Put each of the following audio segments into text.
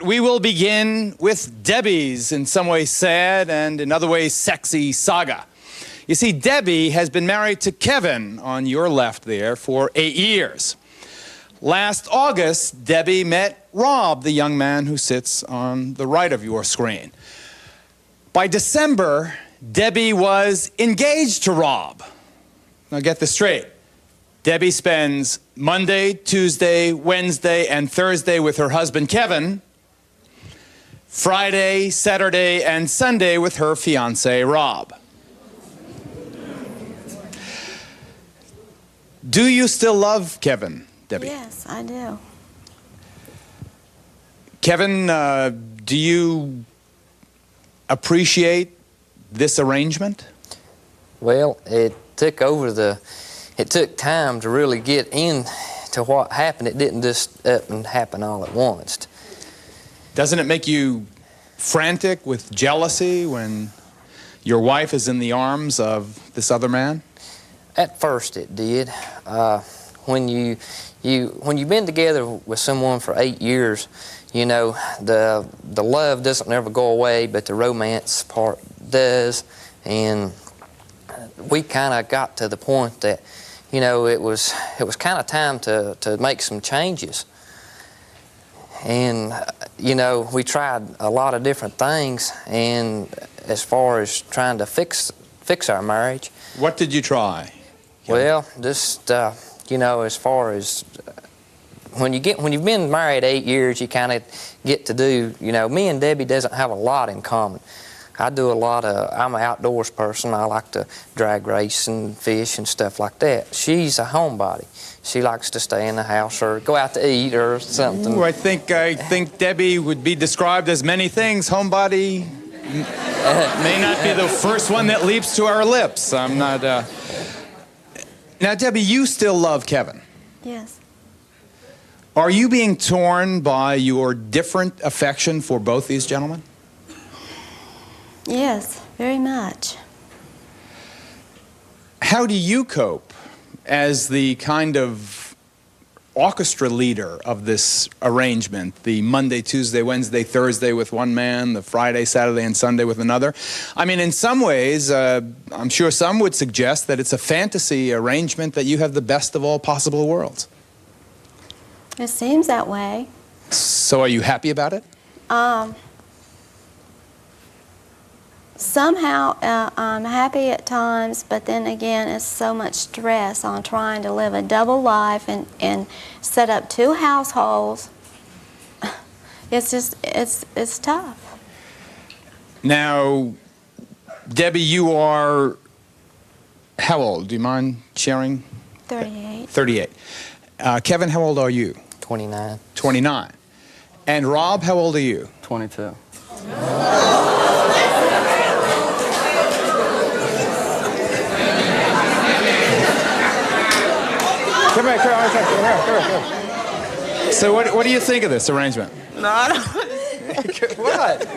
But we will begin with Debbie's in some ways sad and in other ways sexy saga. You see, Debbie has been married to Kevin, on your left there, for 8 years. Last August, Debbie met Rob, the young man who sits on the right of your screen. By December, Debbie was engaged to Rob. Now get this straight. Debbie spends Monday, Tuesday, Wednesday, and Thursday with her husband, Kevin. Friday, Saturday, and Sunday with her fiance, Rob. Do you still love Kevin, Debbie? Yes, I do. Kevin, do you appreciate this arrangement? Well, it took time to really get into what happened. It didn't just up and happen all at once. Doesn't it make you frantic with jealousy when your wife is in the arms of this other man? At first it did. When you've been together with someone for 8 years, you know, the love doesn't ever go away, but the romance part does. And we kind of got to the point that, you know, it was kind of time to make some changes. And, you know, we tried a lot of different things, and as far as trying to fix our marriage. What did you try? Well, just, you know, as far as when you've been married 8 years, you kind of get to do, you know, me and Debbie doesn't have a lot in common. I'm an outdoors person. I like to drag race and fish and stuff like that. She's a homebody. She likes to stay in the house or go out to eat or something. Ooh, I think Debbie would be described as many things. Homebody may not be the first one that leaps to our lips. I'm not... Now, Debbie, you still love Kevin. Yes. Are you being torn by your different affection for both these gentlemen? Yes, very much. How do you cope as the kind of orchestra leader of this arrangement, the Monday, Tuesday, Wednesday, Thursday with one man, the Friday, Saturday, and Sunday with another? I mean, in some ways, I'm sure some would suggest that it's a fantasy arrangement, that you have the best of all possible worlds. It seems that way. So are you happy about it? Somehow I'm happy at times, but then again it's so much stress on trying to live a double life and set up 2 households. It's just, it's tough. Now, Debbie, you are how old? Do you mind sharing? 38. 38. Kevin, how old are you? 29. 29. And Rob, how old are you? 22. Come here. So what do you think of this arrangement? No, I don't. What?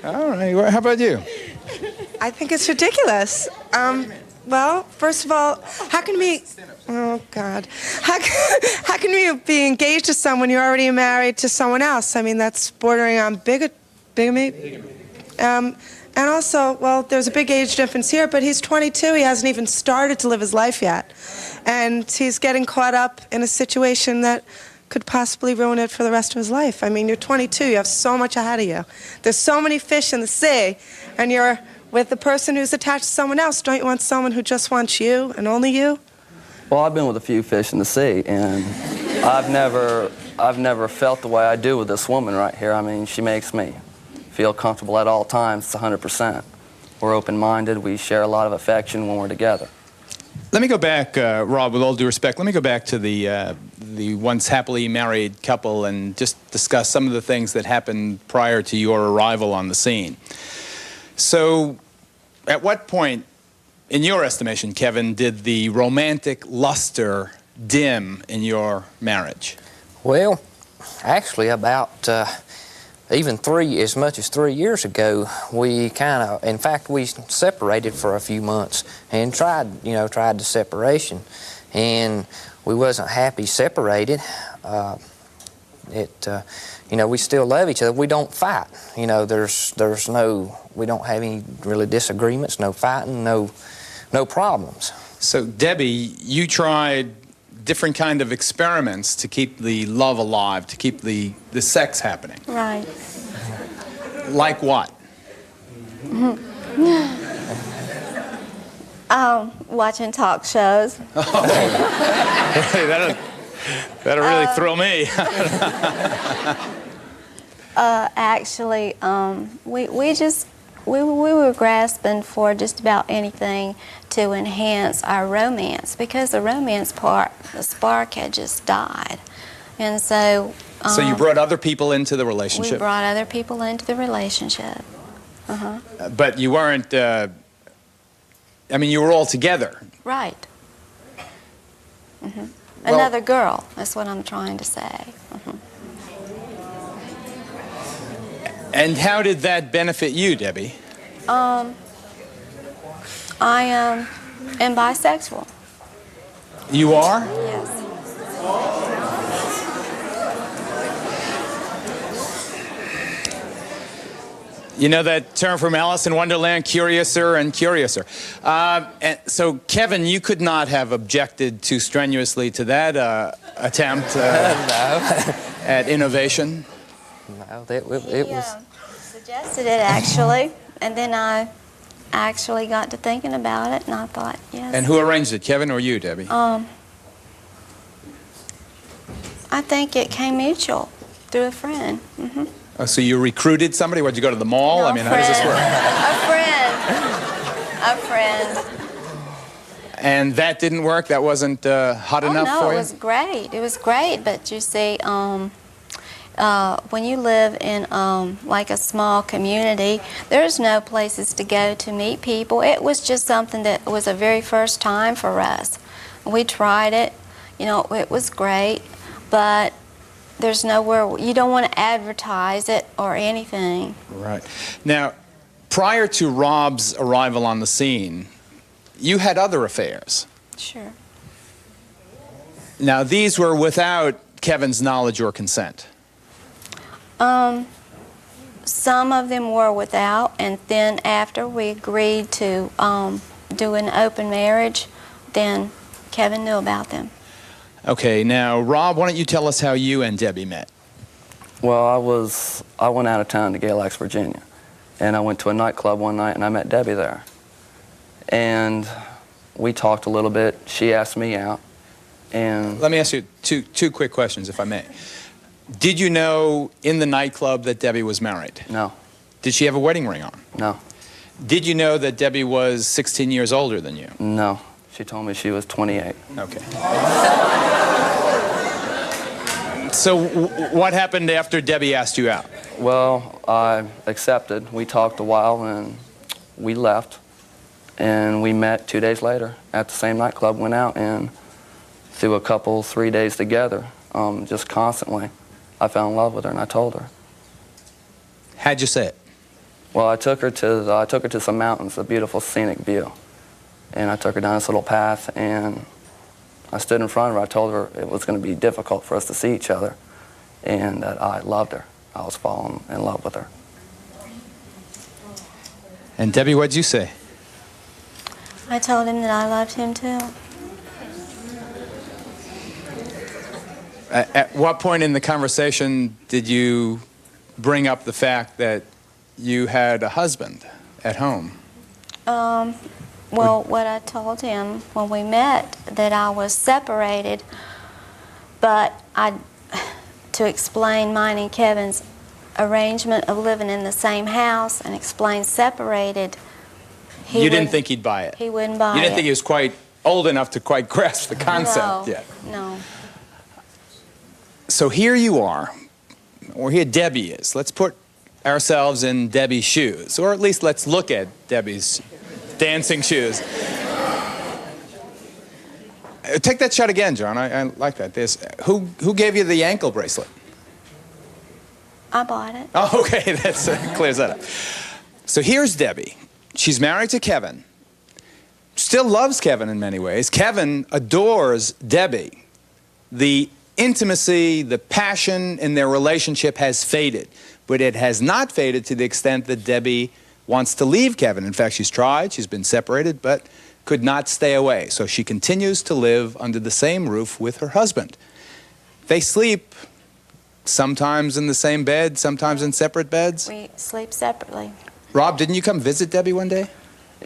All right. How about you? I think it's ridiculous. Well, first of all, how can we... Oh, God. How can you be engaged to someone you're already married to someone else? I mean, that's bordering on bigamy. And also, well, there's a big age difference here, but he's 22. He hasn't even started to live his life yet. And he's getting caught up in a situation that could possibly ruin it for the rest of his life. I mean, you're 22. You have so much ahead of you. There's so many fish in the sea, and you're with the person who's attached to someone else. Don't you want someone who just wants you and only you? Well, I've been with a few fish in the sea, and I've never felt the way I do with this woman right here. I mean, she makes me feel comfortable at all times. It's 100%. We're open-minded. We share a lot of affection when we're together. Let me go back, Rob, with all due respect, let me go back to the once happily married couple and just discuss some of the things that happened prior to your arrival on the scene. So, at what point, in your estimation, Kevin, did the romantic luster dim in your marriage? Well, actually, about even as much as 3 years ago, we in fact, we separated for a few months and tried the separation, and we wasn't happy separated. you know, we still love each other. We don't fight. You know, we don't have any really disagreements, no fighting, no problems. So, Debbie, you tried different kind of experiments to keep the love alive, to keep the sex happening. Right. Like what? Watching talk shows. That'll really thrill me. Actually, we were grasping for just about anything to enhance our romance, because the romance part, the spark had just died. And so... so you brought other people into the we relationship? brought other people into the relationship. But you weren't... I mean, you were all together. Right. Another girl, that's what I'm trying to say. And how did that benefit you, Debbie? I am bisexual. You are? Yes. You know that term from Alice in Wonderland, curiouser and curiouser. And so, Kevin, you could not have objected too strenuously to that attempt at innovation? No, it was... suggested it, actually, and then I actually got to thinking about it, and I thought, yes. And who arranged it, Kevin or you, Debbie? I think it came mutual through a friend. Oh, so you recruited somebody? What, did you go to the mall? No, I mean, how does this work? A friend. And that didn't work? That wasn't hot enough no, for you? it was great. It was great, but you see, when you live in like a small community, there's no places to go to meet people. It was just something that was a very first time for us. We tried it. You know, it was great, but there's nowhere, you don't want to advertise it or anything. Right. Now, prior to Rob's arrival on the scene, you had other affairs. Sure. Now, these were without Kevin's knowledge or consent. Some of them were without, and then after we agreed to do an open marriage, then Kevin knew about them. Okay, now, Rob, why don't you tell us how you and Debbie met? Well, I went out of town to Galax, Virginia, and I went to a nightclub one night, and I met Debbie there. And we talked a little bit. She asked me out, and... Let me ask you two quick questions, if I may. Did you know in the nightclub that Debbie was married? No. Did she have a wedding ring on? No. Did you know that Debbie was 16 years older than you? No. She told me she was 28. Okay. So what happened after Debbie asked you out? Well, I accepted. We talked a while, and we left. And we met 2 days later at the same nightclub, went out, and through a couple, 3 days together, just constantly, I fell in love with her, and I told her. How'd you say it? Well, I took her to some mountains, a beautiful scenic view. And I took her down this little path, and I stood in front of her. I told her it was going to be difficult for us to see each other, and that I loved her. I was falling in love with her. And Debbie, what'd you say? I told him that I loved him too. At what point in the conversation did you bring up the fact that you had a husband at home? Well, what I told him when we met, that I was separated, but to explain mine and Kevin's arrangement of living in the same house and explain separated, you didn't think he'd buy it? He wouldn't buy it. You didn't think he was quite old enough to quite grasp the concept yet? No. So here you are, or here Debbie is. Let's put ourselves in Debbie's shoes, or at least let's look at Debbie's dancing shoes. Take that shot again, John. I like that. Who gave you the ankle bracelet? I bought it. Oh, okay. That clears that up. So here's Debbie. She's married to Kevin. Still loves Kevin in many ways. Kevin adores Debbie. The intimacy, the passion in their relationship has faded. But it has not faded to the extent that Debbie wants to leave Kevin. In fact, she's tried, she's been separated, but could not stay away. So she continues to live under the same roof with her husband. They sleep sometimes in the same bed, sometimes in separate beds. We sleep separately. Rob, didn't you come visit Debbie one day?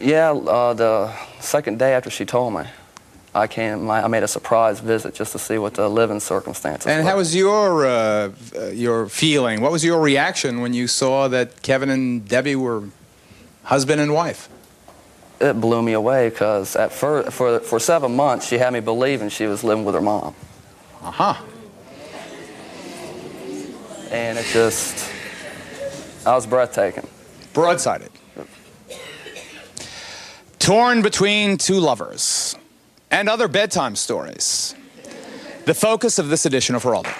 Yeah, the second day after she told me, I came. I made a surprise visit just to see what the living circumstances were. And how was your feeling? What was your reaction when you saw that Kevin and Debbie were husband and wife? It blew me away because at first, for 7 months, she had me believing she was living with her mom. Uh-huh. And it just, I was breathtaking. Broadsided. Torn between two lovers and other bedtime stories. The focus of this edition of Geraldo.